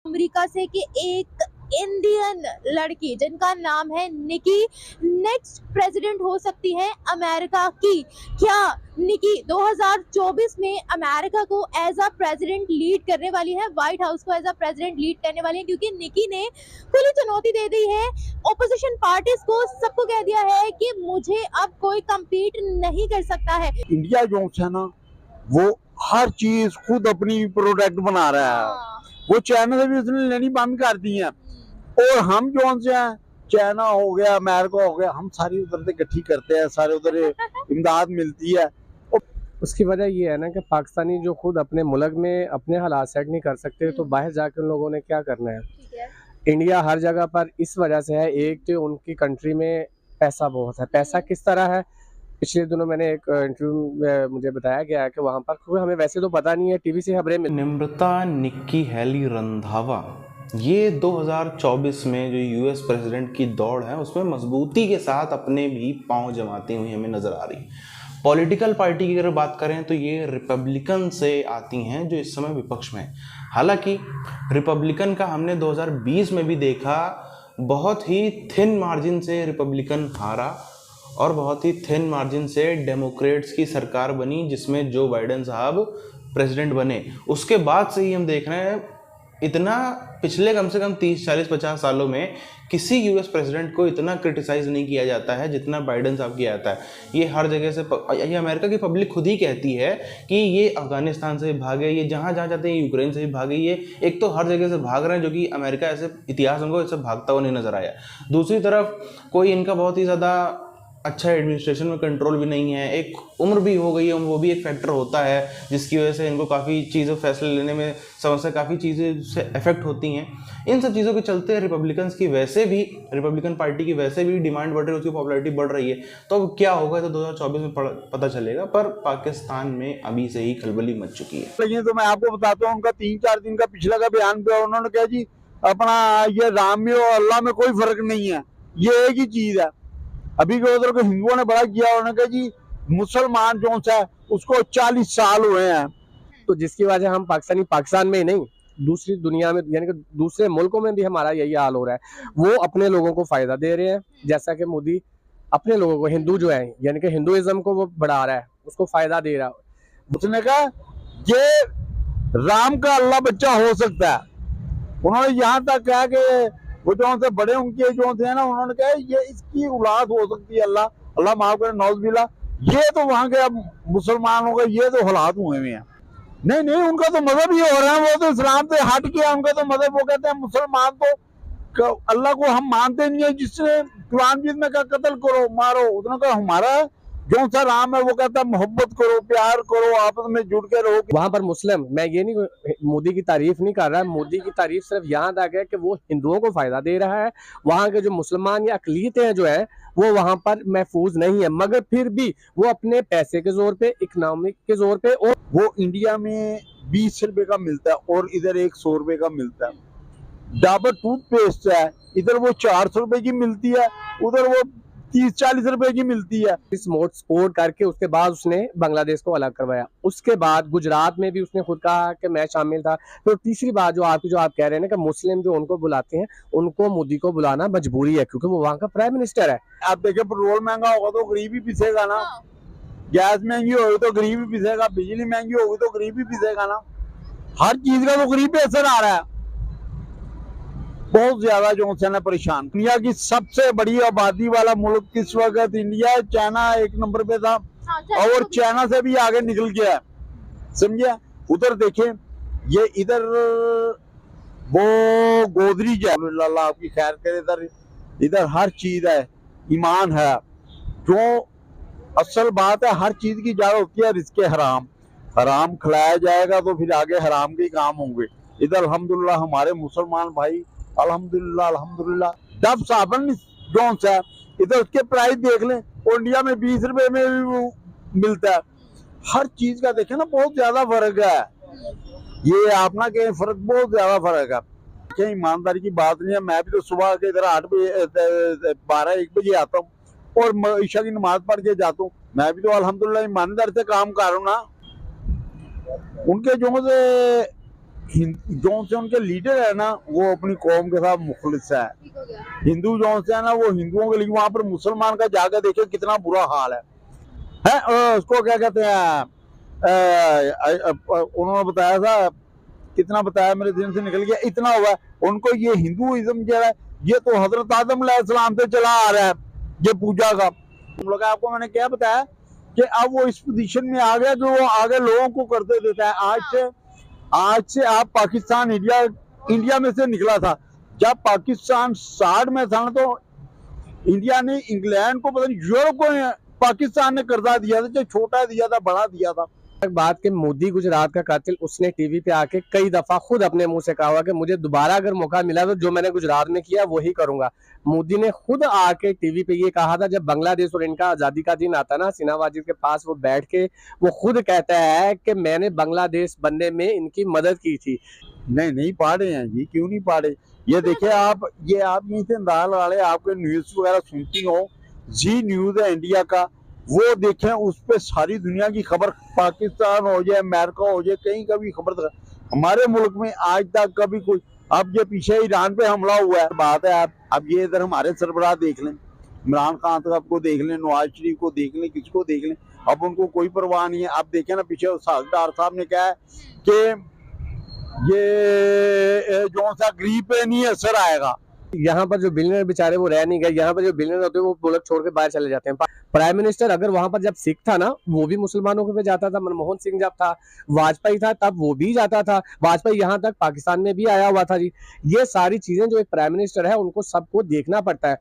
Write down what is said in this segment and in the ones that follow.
America से कि एक इंडियन लड़की जिनका नाम है निकी नेक्स्ट प्रेसिडेंट हो सकती है अमेरिका की। क्या निकी 2024 में अमेरिका को एज अ प्रेसिडेंट लीड करने वाली है, व्हाइट हाउस को एज अ प्रेसिडेंट लीड करने वाली है? क्योंकि निकी ने खुली चुनौती दे दी है ओपोजिशन पार्टीज को, सबको कह दिया है कि मुझे अब कोई कम्पीट नहीं कर सकता है। इंडिया जो है ना वो हर चीज खुद अपनी प्रोडक्ट बना रहा है। वो चाइना से भी उसने लेनी बंद कर दी है। और हम जो से हैं, चाइना हो गया, अमेरिका हो गया, हम सारी उधर से इकट्ठी करते हैं, सारे उधर इमदाद मिलती है। उसकी वजह ये है ना कि पाकिस्तानी जो खुद अपने मुल्क में अपने हालात सेट नहीं कर सकते, तो बाहर जाके उन लोगों ने क्या करना है। इंडिया हर जगह पर इस वजह से है, एक तो उनकी कंट्री में पैसा बहुत है। पैसा किस तरह है, पिछले दिनों मैंने एक इंटरव्यू में मुझे बताया गया है कि वहाँ पर, क्योंकि हमें वैसे तो पता नहीं है, टीवी से खबरें निम्रता निक्की हैली रंधावा ये 2024 में जो यूएस प्रेसिडेंट की दौड़ है उसमें मजबूती के साथ अपने भी पांव जमाती हुई हमें नजर आ रही। पॉलिटिकल पार्टी की अगर बात करें तो ये रिपब्लिकन से आती हैं जो इस समय विपक्ष में है। हालांकि रिपब्लिकन का हमने 2020 में भी देखा, बहुत ही थिन मार्जिन से रिपब्लिकन हारा और बहुत ही थिन मार्जिन से डेमोक्रेट्स की सरकार बनी जिसमें जो बाइडेन साहब प्रेसिडेंट बने। उसके बाद से ही हम देख रहे हैं इतना पिछले कम से कम 30, 40, 50 सालों में किसी यूएस प्रेसिडेंट को इतना क्रिटिसाइज नहीं किया जाता है जितना बाइडेन साहब किया जाता है। ये हर जगह से, ये अमेरिका की पब्लिक खुद ही कहती है कि ये अफगानिस्तान से भागे, ये जहाँ जहाँ जाते हैं, यूक्रेन से भी भागे, ये एक तो हर जगह से भाग रहे हैं, जो कि अमेरिका ऐसे इतिहास हमको ऐसे भागता हुआ नहीं नजर आया। दूसरी तरफ कोई इनका बहुत ही ज़्यादा अच्छा एडमिनिस्ट्रेशन में कंट्रोल भी नहीं है, एक उम्र भी हो गई है, वो भी एक फैक्टर होता है जिसकी वजह से इनको काफ़ी चीज़ों फैसले लेने में समस्या, काफ़ी चीज़ें से अफेक्ट होती हैं। इन सब चीज़ों के चलते रिपब्लिकन की वैसे भी, रिपब्लिकन पार्टी की वैसे भी डिमांड बढ़ रही है, उसकी पॉपुलैरिटी बढ़ रही है। तो अब क्या होगा तो 2024 में पता चलेगा, पर पाकिस्तान में अभी से ही खलबली मच चुकी है। लेकिन तो मैं आपको बताता हूँ, उनका 3-4 दिन का पिछला का बयान पे उन्होंने कहा जी अपना ये राम में और अल्लाह में कोई फर्क नहीं है, ये एक ही चीज है। अभी के उधर को हिंदुओं ने बड़ा किया, उन्होंने कहा जी मुसलमान जो है उसको 40 साल हुए हैं। तो जिसकी वजह हम पाकिस्तानी पाकिस्तान में ही नहीं, दूसरी दुनिया में, यानी कि दूसरे मुल्कों में भी हमारा यही हाल हो रहा है। वो अपने लोगों को फायदा दे रहे हैं, जैसा कि मोदी अपने लोगों को, हिंदू जो है, यानी कि हिंदुइज्म को वो बढ़ा रहा है, उसको फायदा दे रहा है। उसने कहा ये राम का अल्लाह बच्चा हो सकता है। उन्होंने यहाँ तक कहा कि वो जो से बड़े उनके जो थे ना, उन्होंने कहा ये इसकी औलाद हो सकती है, अल्लाह अल्लाह माफ करे, नौज़-बिल्लाह। ये तो वहाँ के अब मुसलमानों का ये तो हालात हुए हैं। नहीं नहीं, उनका तो मजहब ही हो रहा है, वो तो इस्लाम से हट गया उनका तो मजहब। वो कहते हैं मुसलमान तो अल्लाह को हम मानते नहीं है, जिसने कुरान में कहा कत्ल करो मारो, उसने कहा हमारा जो सा राम है वो कहता है मोहब्बत करो, प्यार करो, आपस में जुड़ के रहो। वहां पर मुस्लिम, मैं ये नहीं मोदी की तारीफ नहीं कर रहा, मोदी की तारीफ सिर्फ यहाँ तक है कि वो हिंदुओं को फायदा दे रहा है। वहाँ के जो मुसलमान या अकलीतें जो है वो वहां पर महफूज नहीं है, मगर फिर भी वो अपने पैसे के जोर पे, इकोनॉमिक के जोर पे, और वो इंडिया में 20 रुपए का मिलता है और इधर 100 रुपए का मिलता है। डाबर टूथपेस्ट है, इधर वो 400 रुपए की मिलती है, उधर वो 30-40 रुपए की मिलती है। सपोर्ट करके उसके बाद उसने बांग्लादेश को अलग करवाया। उसके बाद गुजरात में भी उसने खुद कहा कि मैं शामिल था। तो तीसरी बात जो आप कह रहे हैं ना कि मुस्लिम जो उनको बुलाते हैं, उनको मोदी को बुलाना मजबूरी है, क्योंकि वो वहाँ का प्राइम मिनिस्टर है। आप देखें पेट्रोल महंगा होगा तो गरीब ही पिसेगा ना, गैस महंगी होगी तो गरीब ही पिसेगा, बिजली महंगी होगी तो गरीब ही पिसेगा ना। हर चीज का तो गरीब पे असर आ रहा है। बहुत ज्यादा जो है परेशान। दुनिया की सबसे बड़ी आबादी वाला मुल्क किस वक्त इंडिया है, चाइना 1 नंबर पे था। और चाइना से भी आगे निकल गया, समझे। उधर देखें, ये इधर वो गोदरेज है, अल्लाह आपकी खैर करे, इधर हर चीज है, ईमान है। जो असल बात है, हर चीज की जड़ होती है रिज़्क़ हराम। हराम खिलाया जाएगा तो फिर आगे हराम के काम होंगे। इधर अल्हम्दुलिल्लाह हमारे मुसलमान भाई अल्हम्दुलिल्लाह अल्हम्दुलिल्लाह डब साबन जोन्स है, इधर उसके प्राइस देख लें, और इंडिया में 20 रुपए में भी मिलता है। हर चीज का देखें ना, बहुत ज्यादा फर्क है। ये अपना के फर्क, बहुत ज्यादा फर्क है। क्या ईमानदारी की बात नहीं है। मैं भी तो सुबह के इधर 8 बजे 12-1 बजे आता हूँ और ईशा की नमाज पढ़ के जाता हूँ। मैं भी तो अल्हम्दुलिल्लाह ईमानदार से काम कर रहा हूँ ना। उनके जो से जो से उनके लीडर है ना वो अपनी कौम के साथ मुखलिस है। हिंदू जो से है ना वो हिंदुओं के लिए, वहां पर मुसलमान का जाकर देखे कितना बुरा हाल है उसको क्या कहते हैं, उन्होंने बताया था, कितना बताया मेरे दिन से निकल गया, इतना हुआ उनको। ये हिंदुइज्म जो है ये तो हजरत आदम अलैहिस्सलाम से चला आ रहा है ये पूजा का। हम लोग आपको मैंने क्या बताया कि अब वो इस पोजीशन में आ गया जो वो आगे लोगों को करते देता है। आज से आप पाकिस्तान इंडिया में से निकला था। जब पाकिस्तान 60 में था तो इंडिया ने इंग्लैंड को, पता नहीं यूरोप को पाकिस्तान ने कर्जा दिया था, चाहे छोटा दिया था बड़ा दिया था। बात के मोदी गुजरात का कातिल, उसने टीवी पे आके कई दफा खुद अपने मुंह से कहा हुआ कि मुझे दोबारा अगर मौका मिला तो जो मैंने गुजरात में किया वही करूंगा। मोदी ने खुद आके टीवी पे ये कहा था जब बांग्लादेश और इनका आजादी का दिन आता ना, सिन्हा वाजिद के पास वो बैठ के वो खुद कहता है कि मैंने बांग्लादेश बनने में इनकी मदद की थी। नहीं पढ़े हैं जी, क्यों नहीं पढ़े? ये देखिए आप यहीं से अंदाज वाले आपके न्यूज वगैरह सुनती हो, जी न्यूज है इंडिया का, वो देखें उस पे सारी दुनिया की खबर, पाकिस्तान हो जाए अमेरिका हो जाए कहीं का भी खबर। हमारे मुल्क में आज तक कभी कोई, अब ये पीछे ईरान पे हमला हुआ है बात है, आप अब ये इधर हमारे सरबराह देख लें, इमरान खान साहब को देख लें, नवाज शरीफ को देख लें, किसको देख लें, अब उनको कोई परवाह नहीं है। आप देखें ना पीछे डार साहब ने कहा है कि ये जो सा गरीब पे नहीं असर आएगा। यहाँ पर जो बिलियनर बेचारे वो रह नहीं गए, यहाँ पर जो बिलियनर होते हैं वो मुल्क छोड़ के बाहर चले जाते हैं। प्राइम मिनिस्टर अगर वहां पर जब सिख था ना वो भी मुसलमानों के पे जाता था, मनमोहन सिंह जब था, वाजपेयी था तब वो भी जाता था, वाजपेयी यहाँ तक पाकिस्तान में भी आया हुआ था जी। ये सारी चीजें जो एक प्राइम मिनिस्टर है उनको सबको देखना पड़ता है।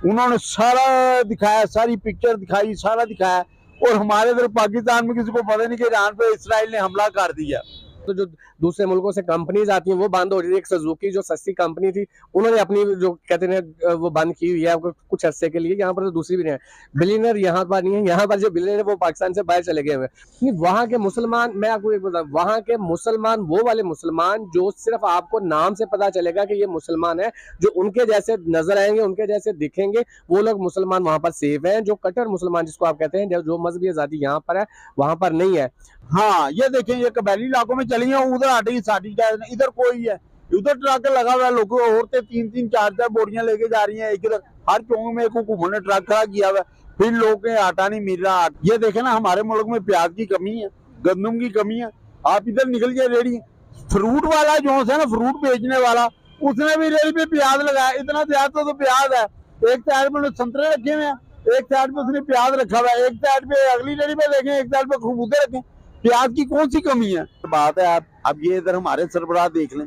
उन्होंने सारा दिखाया, सारी पिक्चर दिखाई, सारा दिखाया, और हमारे इधर पाकिस्तान में किसी को पता नहीं कि ईरान पे इसराइल ने हमला कर दिया। तो जो दूसरे मुल्कों से कंपनीज आती हैं वो बंद हो रही है। एक सुजुकी जो सस्ती कंपनी थी उन्होंने अपनी जो कहते हैं वो बंद की हुई है कुछ अरसे के लिए। यहाँ पर तो दूसरी भी नहीं है। बिलियनर यहाँ पर नहीं है, यहाँ पर जो बिलियनर है वो पाकिस्तान से बाहर चले गए हुए। वहाँ के मुसलमान, मैं आपको एक बताऊँ, वहाँ के मुसलमान वो वाले मुसलमान जो सिर्फ आपको नाम से पता चलेगा कि ये मुसलमान है, जो उनके जैसे नजर आएंगे, उनके जैसे दिखेंगे, वो लोग मुसलमान वहां पर सेफ हैं। जो कट्टर मुसलमान जिसको आप कहते हैं, जो मजहबी आजादी यहाँ पर है वहां पर नहीं है। हाँ ये देखें, ये कबैली इलाकों में चली है, उधर हटी साड़ी इधर कोई है, उधर ट्रक लगा हुआ है, लोगों औरतें 3-3 4-4 बोरियां लेके जा रही हैं। एक इधर हर चौक में एक हुकूमत ने ट्रक खड़ा किया हुआ है, फिर लोगों के आटा नहीं मिल रहा। ये देखे ना हमारे मुल्क में प्याज की कमी है, गंदम की कमी है। आप इधर निकल के रेडी, फ्रूट वाला जो है ना, फ्रूट बेचने वाला, उसने भी रेडी पे प्याज लगाया, इतना ज्यादा तो प्याज है। एक साइड में संतरे रखे हुए हैं, एक साइड पे उसने प्याज रखा हुआ है, एक साइड पे अगली रेडी पे देखें, एक साइड पे खरबूजे रखे। प्याज की कौन सी कमी है? बात है आप अब ये इधर हमारे सरबराह देख लें,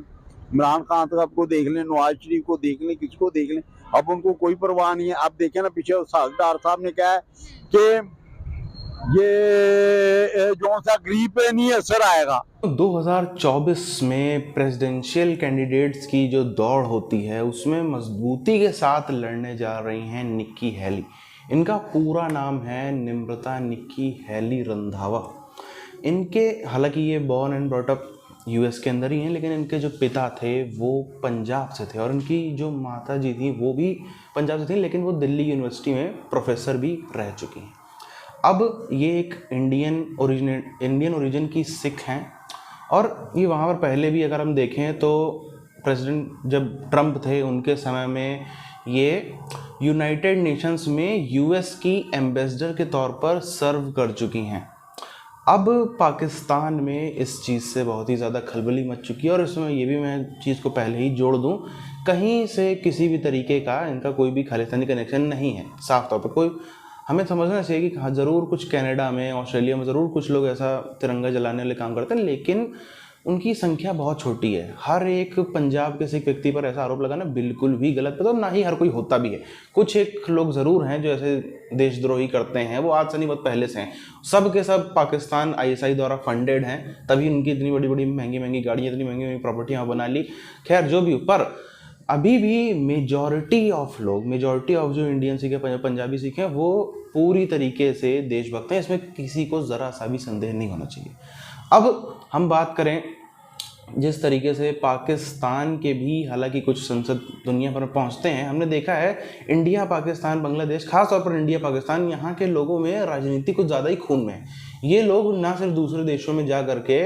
इमरान खान साहब को देख लें, नवाज शरीफ को देख लें, किसको देख लें, अब उनको कोई परवाह नहीं है। आप देखें ना पीछे डार साहब ने कहा है कि ये जो सा गरीब पे नहीं असर आएगा। 2024 में प्रेसिडेंशियल कैंडिडेट्स की जो दौड़ होती है उसमें मजबूती के साथ लड़ने जा रही हैं निक्की हैली। इनका पूरा नाम है निम्रता निक्की हैली रंधावा। इनके हालांकि ये born and brought up US के अंदर ही हैं, लेकिन इनके जो पिता थे वो पंजाब से थे और इनकी जो माता जी थी वो भी पंजाब से थी, लेकिन वो दिल्ली यूनिवर्सिटी में प्रोफेसर भी रह चुकी हैं। अब ये एक इंडियन ओरिजिन की सिख हैं और ये वहाँ पर पहले भी अगर हम देखें तो प्रेसिडेंट जब ट्रंप थे उनके समय में ये यूनाइटेड नेशंस में यूएस की एम्बेसडर के तौर पर सर्व कर चुकी हैं। अब पाकिस्तान में इस चीज़ से बहुत ही ज़्यादा खलबली मच चुकी है और इसमें ये भी मैं चीज़ को पहले ही जोड़ दूं, कहीं से किसी भी तरीके का इनका कोई भी खालिस्तानी कनेक्शन नहीं है। साफ तौर पर कोई हमें समझना चाहिए कि हाँ ज़रूर कुछ कनाडा में, ऑस्ट्रेलिया में ज़रूर कुछ लोग ऐसा तिरंगा जलाने वाले काम करते हैं, लेकिन उनकी संख्या बहुत छोटी है। हर एक पंजाब के सिख व्यक्ति पर ऐसा आरोप लगाना बिल्कुल भी गलत है, ना ही हर कोई होता भी है। कुछ एक लोग ज़रूर हैं जो ऐसे देशद्रोही करते हैं, वो आज से नहीं बहुत पहले से हैं। सब के सब पाकिस्तान ISI द्वारा फंडेड हैं, तभी उनकी इतनी बड़ी बड़ी महंगी गाड़ियाँ, इतनी महंगी प्रॉपर्टियाँ बना ली। खैर जो भी हो, पर अभी भी मेजॉरिटी ऑफ जो इंडियन सिख है, पंजाबी सिख हैं, वो पूरी तरीके से देशभक्त हैं। इसमें किसी को ज़रा सा भी संदेह नहीं होना चाहिए। अब हम बात करें जिस तरीके से पाकिस्तान के भी हालांकि कुछ संसद दुनिया भर में पहुंचते हैं, हमने देखा है इंडिया, पाकिस्तान, बांग्लादेश, खास तौर पर इंडिया पाकिस्तान, यहाँ के लोगों में राजनीति कुछ ज़्यादा ही खून में है। ये लोग ना सिर्फ दूसरे देशों में जा करके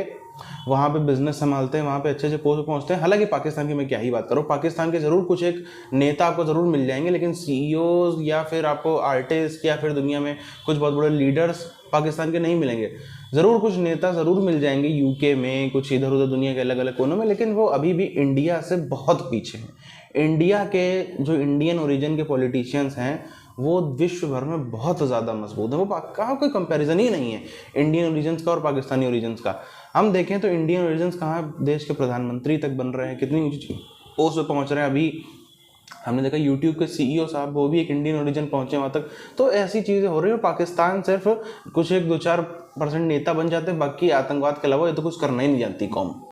वहाँ पे बिजनेस संभालते हैं, वहाँ पे अच्छे अच्छे पोस्ट पे पहुँचते हैं। हालांकि पाकिस्तान की मैं क्या ही बात करूँ, पाकिस्तान के ज़रूर कुछ एक नेता आपको ज़रूर मिल जाएंगे, लेकिन सीईओज या फिर आपको आर्टिस्ट या फिर दुनिया में कुछ बहुत बड़े लीडर्स पाकिस्तान के नहीं मिलेंगे। ज़रूर कुछ नेता ज़रूर मिल जाएंगे यूके में, कुछ इधर उधर दुनिया के अलग अलग कोनों में, लेकिन वो अभी भी इंडिया से बहुत पीछे हैं। इंडिया के जो इंडियन ओरिजिन के पॉलिटिशियंस हैं वो विश्व भर में बहुत ज़्यादा मजबूत है। वो कहाँ कोई कंपैरिजन ही नहीं है इंडियन ओरिजिन्स का और पाकिस्तानी ओरिजिन्स का। हम देखें तो इंडियन ओरिजिन्स कहाँ देश के प्रधानमंत्री तक बन रहे हैं, कितनी ऊंची पोस्ट पे पहुँच रहे हैं। अभी हमने देखा यूट्यूब के सीईओ साहब, वो भी एक इंडियन ओरिजिन पहुँचे वहाँ तक। तो ऐसी चीज़ें हो रही है। पाकिस्तान सिर्फ कुछ 1-2-4% नेता बन जाते हैं, बाकी आतंकवाद के अलावा ये तो कुछ करना ही नहीं जानती कौम।